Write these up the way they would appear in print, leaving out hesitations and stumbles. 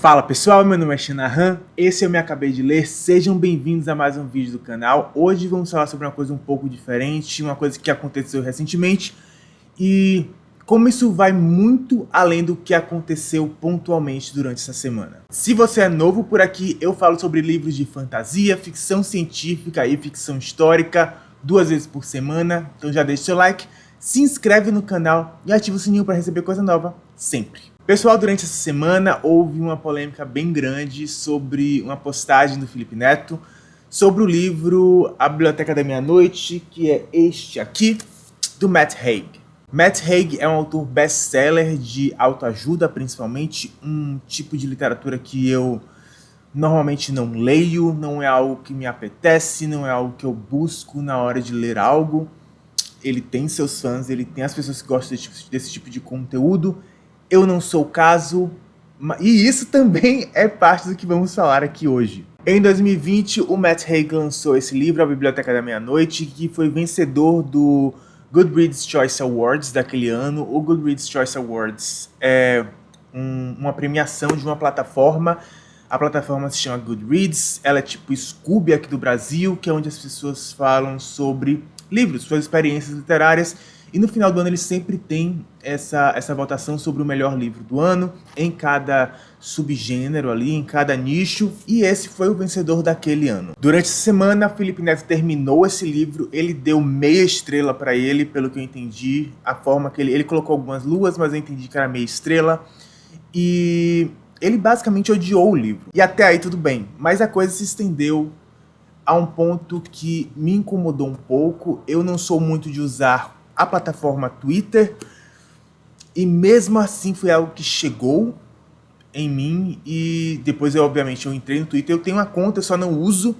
Fala pessoal, meu nome é Shanahan, esse eu me acabei de ler, sejam bem-vindos a mais um vídeo do canal. Hoje vamos falar sobre uma coisa um pouco diferente, uma coisa que aconteceu recentemente e como isso vai muito além do que aconteceu pontualmente durante essa semana. Se você é novo por aqui, eu falo sobre livros de fantasia, ficção científica e ficção histórica 2 vezes por semana, então já deixa seu like, se inscreve no canal e ativa o sininho para receber coisa nova sempre. Pessoal, durante essa semana houve uma polêmica bem grande sobre uma postagem do Felipe Neto sobre o livro A Biblioteca da Meia-Noite, que é este aqui, do Matt Haig. Matt Haig é um autor best-seller de autoajuda, principalmente, um tipo de literatura que eu normalmente não leio, não é algo que me apetece, não é algo que eu busco na hora de ler algo. Ele tem seus fãs, ele tem as pessoas que gostam desse tipo de conteúdo. Eu não sou o caso, e isso também é parte do que vamos falar aqui hoje. Em 2020, o Matt Haig lançou esse livro, A Biblioteca da Meia-Noite, que foi vencedor do Goodreads Choice Awards daquele ano. O Goodreads Choice Awards é uma premiação de uma plataforma. A plataforma se chama Goodreads, ela é tipo Scooby aqui do Brasil, que é onde as pessoas falam sobre livros, suas experiências literárias. E no final do ano eles sempre têm essa votação sobre o melhor livro do ano, em cada subgênero ali, em cada nicho, e esse foi o vencedor daquele ano. Durante essa semana, Felipe Neto terminou esse livro, ele deu meia estrela para ele, pelo que eu entendi, a forma que ele colocou algumas luas, mas eu entendi que era meia estrela, e ele basicamente odiou o livro. E até aí tudo bem, mas a coisa se estendeu a um ponto que me incomodou um pouco. Eu não sou muito de usar a plataforma Twitter, e mesmo assim foi algo que chegou em mim, e depois obviamente eu entrei no Twitter, eu tenho uma conta, eu só não uso,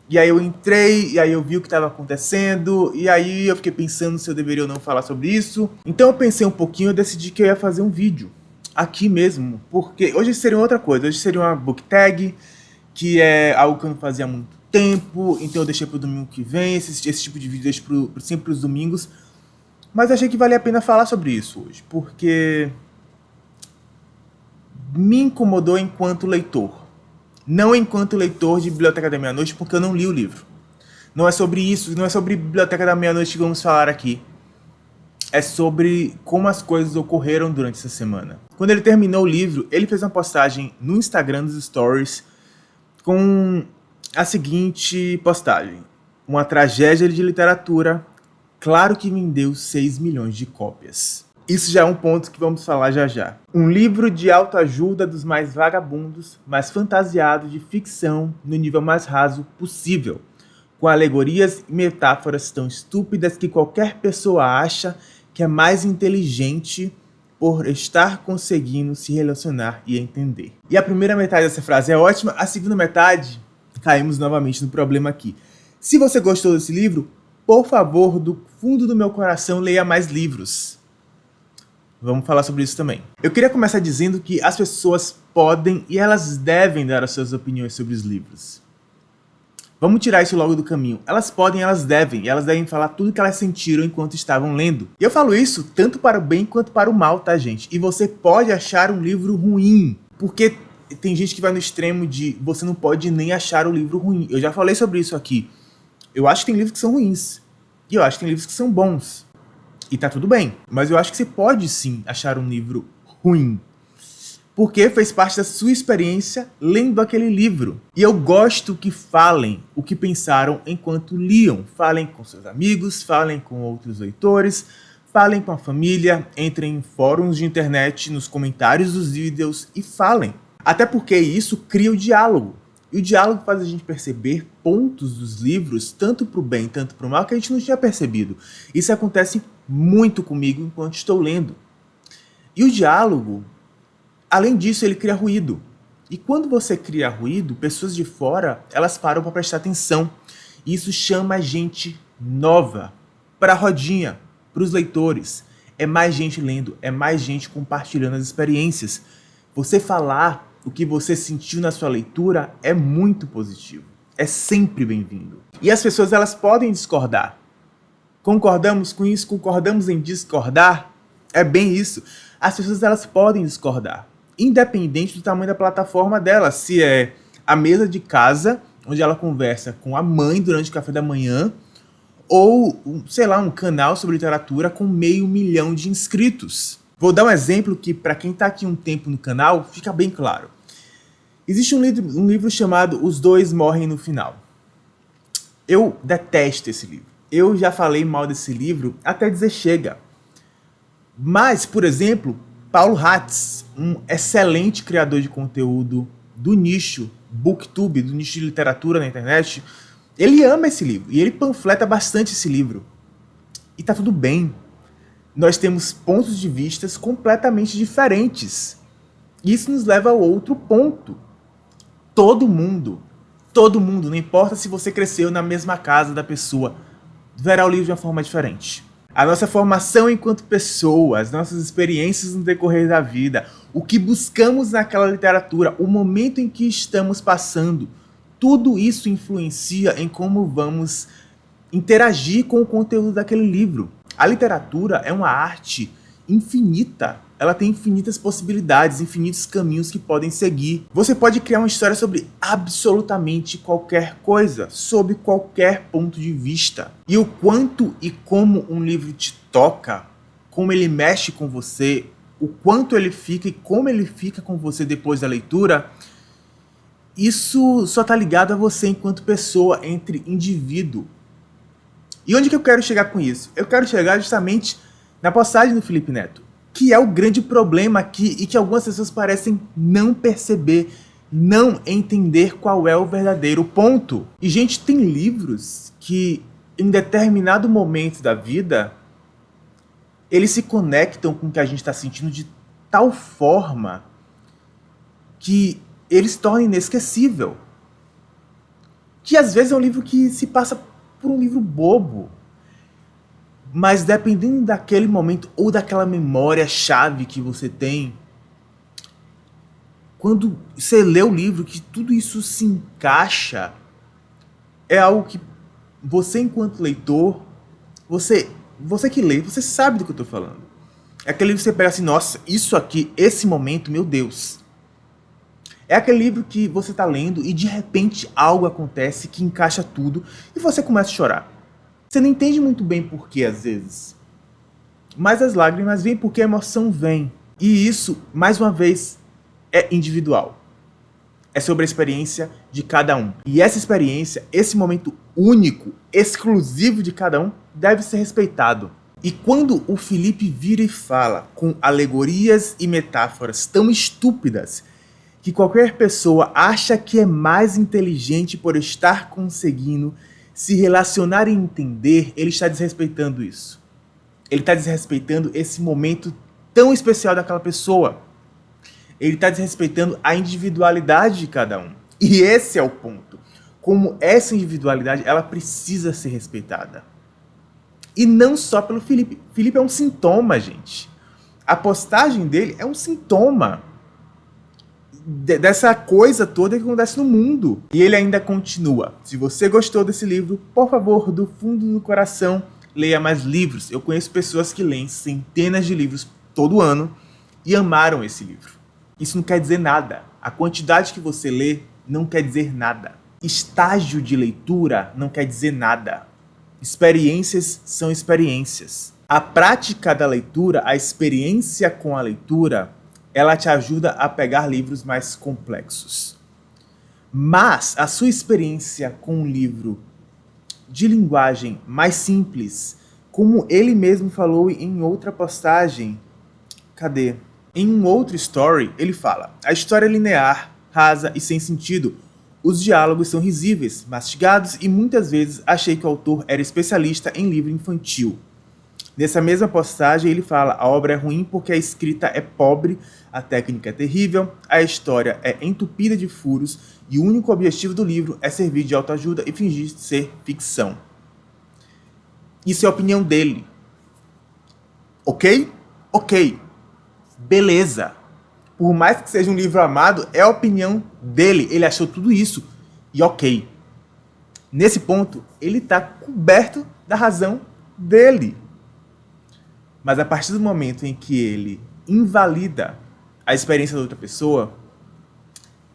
e aí eu entrei, e aí eu vi o que estava acontecendo, e aí eu fiquei pensando se eu deveria ou não falar sobre isso. Então eu pensei um pouquinho, eu decidi que eu ia fazer um vídeo aqui mesmo, porque hoje seria outra coisa, hoje seria uma book tag, que é algo que eu não fazia há muito tempo, então eu deixei para o domingo que vem, esse tipo de vídeo eu deixo sempre para os domingos. Mas achei que valia a pena falar sobre isso hoje, porque me incomodou enquanto leitor. Não enquanto leitor de Biblioteca da Meia-Noite, porque eu não li o livro. Não é sobre isso, não é sobre Biblioteca da Meia-Noite que vamos falar aqui. É sobre como as coisas ocorreram durante essa semana. Quando ele terminou o livro, ele fez uma postagem no Instagram dos Stories com a seguinte postagem: uma tragédia de literatura, claro que vendeu 6 milhões de cópias. Isso já é um ponto que vamos falar já já. Um livro de autoajuda dos mais vagabundos, mais fantasiado de ficção no nível mais raso possível, com alegorias e metáforas tão estúpidas que qualquer pessoa acha que é mais inteligente por estar conseguindo se relacionar e entender. E a primeira metade dessa frase é ótima, a segunda metade, caímos novamente no problema aqui. Se você gostou desse livro, por favor, do fundo do meu coração, leia mais livros. Vamos falar sobre isso também. Eu queria começar dizendo que as pessoas podem e elas devem dar as suas opiniões sobre os livros. Vamos tirar isso logo do caminho. Elas podem, elas devem falar tudo que elas sentiram enquanto estavam lendo. E eu falo isso tanto para o bem quanto para o mal, tá, gente? E você pode achar um livro ruim, porque tem gente que vai no extremo de você não pode nem achar o livro ruim. Eu já falei sobre isso aqui. Eu acho que tem livros que são ruins, e eu acho que tem livros que são bons, e tá tudo bem. Mas eu acho que você pode sim achar um livro ruim, porque fez parte da sua experiência lendo aquele livro. E eu gosto que falem o que pensaram enquanto liam. Falem com seus amigos, falem com outros leitores, falem com a família, entrem em fóruns de internet, nos comentários dos vídeos e falem. Até porque isso cria o diálogo. E o diálogo faz a gente perceber pontos dos livros, tanto para o bem, tanto para o mal, que a gente não tinha percebido. Isso acontece muito comigo enquanto estou lendo. E o diálogo, além disso, ele cria ruído. E quando você cria ruído, pessoas de fora, elas param para prestar atenção. E isso chama a gente nova para a rodinha, para os leitores. É mais gente lendo, é mais gente compartilhando as experiências. Você falar o que você sentiu na sua leitura é muito positivo. É sempre bem-vindo. E as pessoas, elas podem discordar. Concordamos com isso? Concordamos em discordar? É bem isso. As pessoas, elas podem discordar. independente do tamanho da plataforma dela, se é a mesa de casa, onde ela conversa com a mãe durante o café da manhã, ou, sei lá, um canal sobre literatura com 500 mil de inscritos. Vou dar um exemplo que, para quem está aqui um tempo no canal, fica bem claro. Existe um livro chamado Os Dois Morrem no Final. Eu detesto esse livro. Eu já falei mal desse livro até dizer chega. Mas, por exemplo, Paulo Hatz, um excelente criador de conteúdo do nicho Booktube, do nicho de literatura na internet, ele ama esse livro e ele panfleta bastante esse livro. E tá tudo bem. Nós temos pontos de vista completamente diferentes. Isso nos leva a outro ponto. Todo mundo, não importa se você cresceu na mesma casa da pessoa, verá o livro de uma forma diferente. A nossa formação enquanto pessoa, as nossas experiências no decorrer da vida, o que buscamos naquela literatura, o momento em que estamos passando, tudo isso influencia em como vamos interagir com o conteúdo daquele livro. A literatura é uma arte infinita. Ela tem infinitas possibilidades, infinitos caminhos que podem seguir. Você pode criar uma história sobre absolutamente qualquer coisa, sob qualquer ponto de vista. E o quanto e como um livro te toca, como ele mexe com você, o quanto ele fica e como ele fica com você depois da leitura, isso só está ligado a você enquanto pessoa, entre indivíduo. E onde que eu quero chegar com isso? Eu quero chegar justamente na postagem do Felipe Neto, que é o grande problema aqui e que algumas pessoas parecem não perceber, não entender qual é o verdadeiro ponto. E, gente, tem livros que, em determinado momento da vida, eles se conectam com o que a gente está sentindo de tal forma que ele se torna inesquecível. Que, às vezes, é um livro que se passa por um livro bobo. Mas dependendo daquele momento ou daquela memória-chave que você tem, quando você lê o livro, que tudo isso se encaixa, é algo que você, enquanto leitor, você que lê, você sabe do que eu estou falando. É aquele livro que você pega assim, nossa, isso aqui, esse momento, meu Deus. É aquele livro que você está lendo e de repente algo acontece que encaixa tudo e você começa a chorar. Você não entende muito bem por que às vezes. Mas as lágrimas vêm porque a emoção vem. E isso, mais uma vez, é individual. É sobre a experiência de cada um. E essa experiência, esse momento único, exclusivo de cada um, deve ser respeitado. E quando o Felipe vira e fala com alegorias e metáforas tão estúpidas que qualquer pessoa acha que é mais inteligente por estar conseguindo se relacionar e entender, ele está desrespeitando isso. Ele está desrespeitando esse momento tão especial daquela pessoa. Ele está desrespeitando a individualidade de cada um. E esse é o ponto. Como essa individualidade, ela precisa ser respeitada. E não só pelo Felipe. Felipe é um sintoma, gente. A postagem dele é um sintoma dessa coisa toda que acontece no mundo. E ele ainda continua. Se você gostou desse livro, por favor, do fundo do coração, leia mais livros. Eu conheço pessoas que leem centenas de livros todo ano e amaram esse livro. Isso não quer dizer nada. A quantidade que você lê não quer dizer nada. Estágio de leitura não quer dizer nada. Experiências são experiências. A prática da leitura, a experiência com a leitura, ela te ajuda a pegar livros mais complexos. Mas a sua experiência com um livro de linguagem mais simples, como ele mesmo falou em outra postagem, cadê? Em um outro story, ele fala: a história é linear, rasa e sem sentido. Os diálogos são risíveis, mastigados e muitas vezes achei que o autor era especialista em livro infantil. Nessa mesma postagem ele fala: a obra é ruim porque a escrita é pobre, a técnica é terrível, a história é entupida de furos e o único objetivo do livro é servir de autoajuda e fingir ser ficção. Isso é a opinião dele. Ok? Ok. Beleza. Por mais que seja um livro amado, é a opinião dele. Ele achou tudo isso. E ok. Nesse ponto, ele está coberto da razão dele. Mas a partir do momento em que ele invalida a experiência da outra pessoa,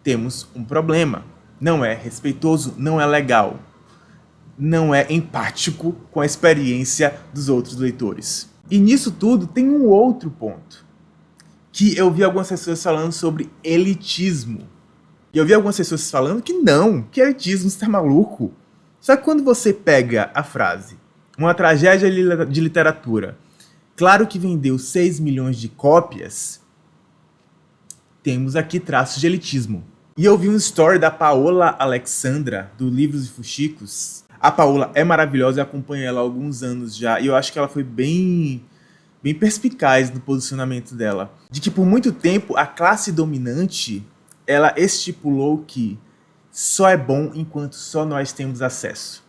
temos um problema. Não é respeitoso, não é legal, não é empático com a experiência dos outros leitores. E nisso tudo tem um outro ponto, que eu vi algumas pessoas falando sobre elitismo. E eu vi algumas pessoas falando que elitismo, você tá maluco? Só que quando você pega a frase, uma tragédia de literatura, claro que vendeu 6 milhões de cópias, temos aqui traços de elitismo. E eu vi um story da Paola Alexandra, do Livros e Fuxicos. A Paola é maravilhosa, eu acompanho ela há alguns anos já, e eu acho que ela foi bem perspicaz no posicionamento dela. De que por muito tempo a classe dominante, ela estipulou que só é bom enquanto só nós temos acesso.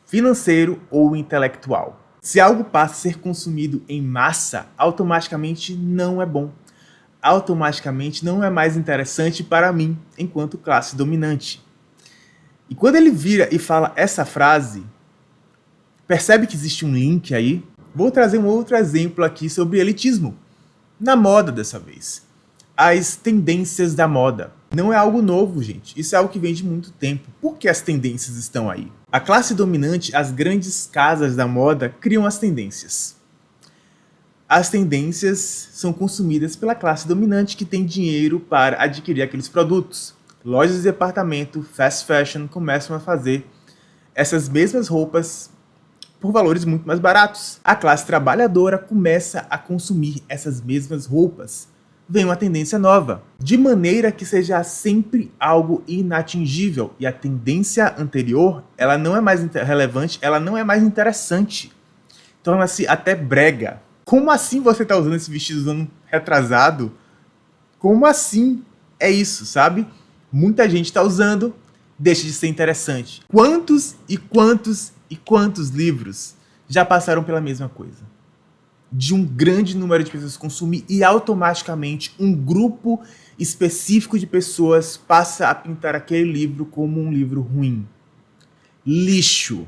Financeiro ou intelectual. Se algo passa a ser consumido em massa, automaticamente não é bom. Automaticamente não é mais interessante para mim, enquanto classe dominante. E quando ele vira e fala essa frase, percebe que existe um link aí? Vou trazer um outro exemplo aqui sobre elitismo. Na moda dessa vez. As tendências da moda. Não é algo novo, gente. Isso é algo que vem de muito tempo. Por que as tendências estão aí? A classe dominante, as grandes casas da moda, criam as tendências. As tendências são consumidas pela classe dominante que tem dinheiro para adquirir aqueles produtos. Lojas de departamento, fast fashion, começam a fazer essas mesmas roupas por valores muito mais baratos. A classe trabalhadora começa a consumir essas mesmas roupas. Vem uma tendência nova, de maneira que seja sempre algo inatingível. E a tendência anterior, ela não é mais relevante, ela não é mais interessante. Torna-se até brega. Como assim você tá usando esse vestido usando retrasado? Como assim? É isso, sabe? Muita gente tá usando, deixa de ser interessante. Quantos e quantos e quantos livros já passaram pela mesma coisa? De um grande número de pessoas consumir e automaticamente um grupo específico de pessoas passa a pintar aquele livro como um livro ruim. Lixo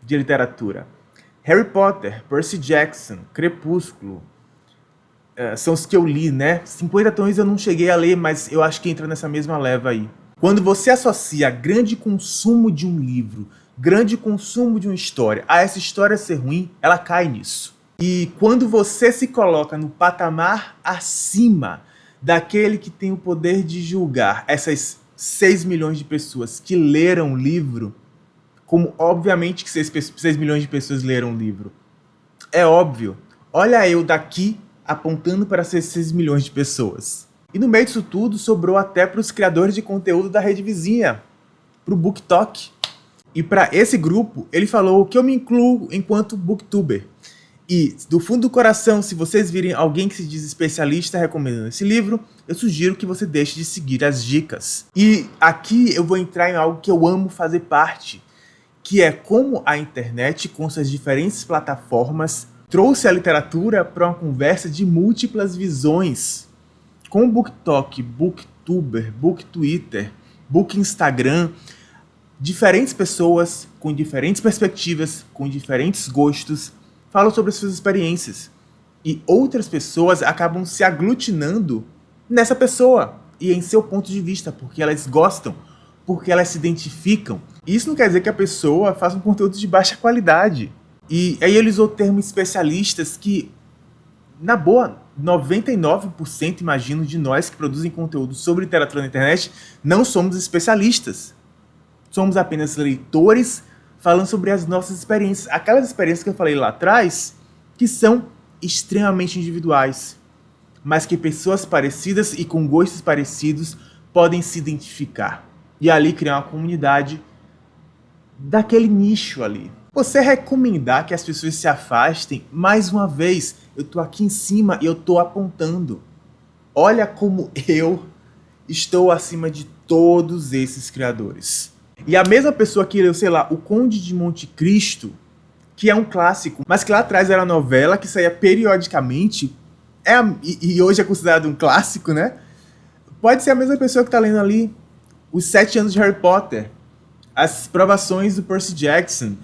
de literatura. Harry Potter, Percy Jackson, Crepúsculo, são os que eu li, né? 50 Tons eu não cheguei a ler, mas eu acho que entra nessa mesma leva aí. Quando você associa grande consumo de um livro, grande consumo de uma história, a essa história ser ruim, ela cai nisso. E quando você se coloca no patamar acima daquele que tem o poder de julgar essas 6 milhões de pessoas que leram o livro, como obviamente que 6 milhões de pessoas leram o livro. É óbvio. Olha eu daqui apontando para 6 milhões de pessoas. E no meio disso tudo, sobrou até para os criadores de conteúdo da rede vizinha, para o BookTok. E para esse grupo, ele falou que eu me incluo enquanto booktuber. E, do fundo do coração, se vocês virem alguém que se diz especialista recomendando esse livro, eu sugiro que você deixe de seguir as dicas. E aqui eu vou entrar em algo que eu amo fazer parte, que é como a internet, com suas diferentes plataformas, trouxe a literatura para uma conversa de múltiplas visões. Com o BookTok, BookTuber, BookTwitter, BookInstagram, diferentes pessoas com diferentes perspectivas, com diferentes gostos, falam sobre as suas experiências. E outras pessoas acabam se aglutinando nessa pessoa e em seu ponto de vista, porque elas gostam, porque elas se identificam. Isso não quer dizer que a pessoa faça um conteúdo de baixa qualidade. E aí ele usou o termo especialistas que, na boa, 99% imagino de nós que produzem conteúdo sobre literatura na internet não somos especialistas. Somos apenas leitores falando sobre as nossas experiências. Aquelas experiências que eu falei lá atrás, que são extremamente individuais, mas que pessoas parecidas e com gostos parecidos podem se identificar. E ali criar uma comunidade daquele nicho ali. Você recomendar que as pessoas se afastem, mais uma vez, eu tô aqui em cima e eu tô apontando. Olha como eu estou acima de todos esses criadores. E a mesma pessoa que leu, sei lá, O Conde de Monte Cristo, que é um clássico, mas que lá atrás era novela que saía periodicamente, e hoje é considerado um clássico, né? Pode ser a mesma pessoa que está lendo ali Os 7 Anos de Harry Potter, As Provações do Percy Jackson,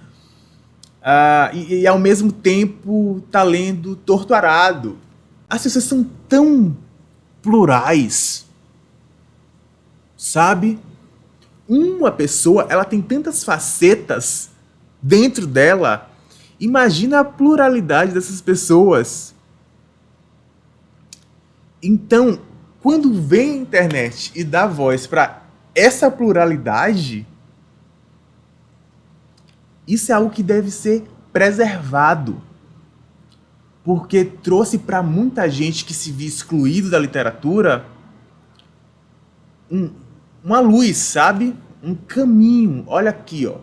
e ao mesmo tempo tá lendo Torto Arado. As pessoas são tão plurais. Sabe? Uma pessoa, ela tem tantas facetas dentro dela. Imagina a pluralidade dessas pessoas. Então, quando vem a internet e dá voz para essa pluralidade, isso é algo que deve ser preservado. Porque trouxe para muita gente que se via excluído da literatura uma luz, sabe? Um caminho. Olha aqui, ó.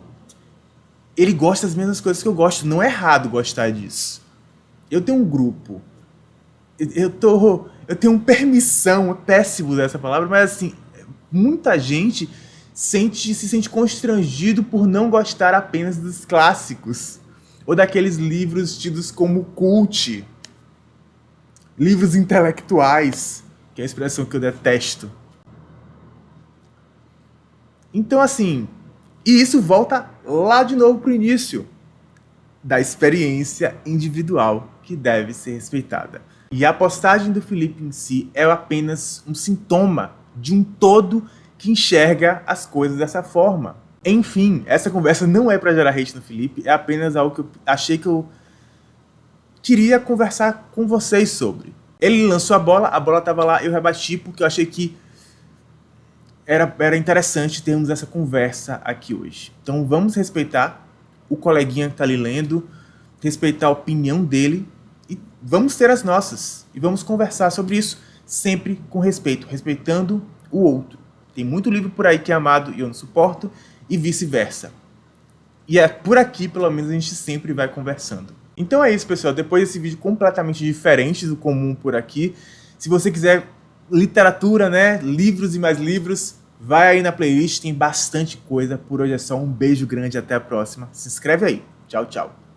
Ele gosta das mesmas coisas que eu gosto. Não é errado gostar disso. Eu tenho um grupo. Eu tenho permissão, é péssimo dessa palavra, mas assim, muita gente se sente constrangido por não gostar apenas dos clássicos. Ou daqueles livros tidos como cult. Livros intelectuais, que é a expressão que eu detesto. Então, assim, e isso volta lá de novo pro início da experiência individual que deve ser respeitada. E a postagem do Felipe em si é apenas um sintoma de um todo que enxerga as coisas dessa forma. Enfim, essa conversa não é para gerar hate no Felipe, é apenas algo que eu achei que eu queria conversar com vocês sobre. Ele lançou a bola estava lá, eu rebati porque eu achei que era interessante termos essa conversa aqui hoje. Então vamos respeitar o coleguinha que está ali lendo, respeitar a opinião dele e vamos ter as nossas. E vamos conversar sobre isso sempre com respeito, respeitando o outro. Tem muito livro por aí que é amado e eu não suporto e vice-versa. E é por aqui, pelo menos, a gente sempre vai conversando. Então é isso, pessoal. Depois desse vídeo completamente diferente do comum por aqui, se você quiser literatura, né, livros e mais livros, vai aí na playlist, tem bastante coisa. Por hoje é só um beijo grande, até a próxima. Se inscreve aí. Tchau, tchau.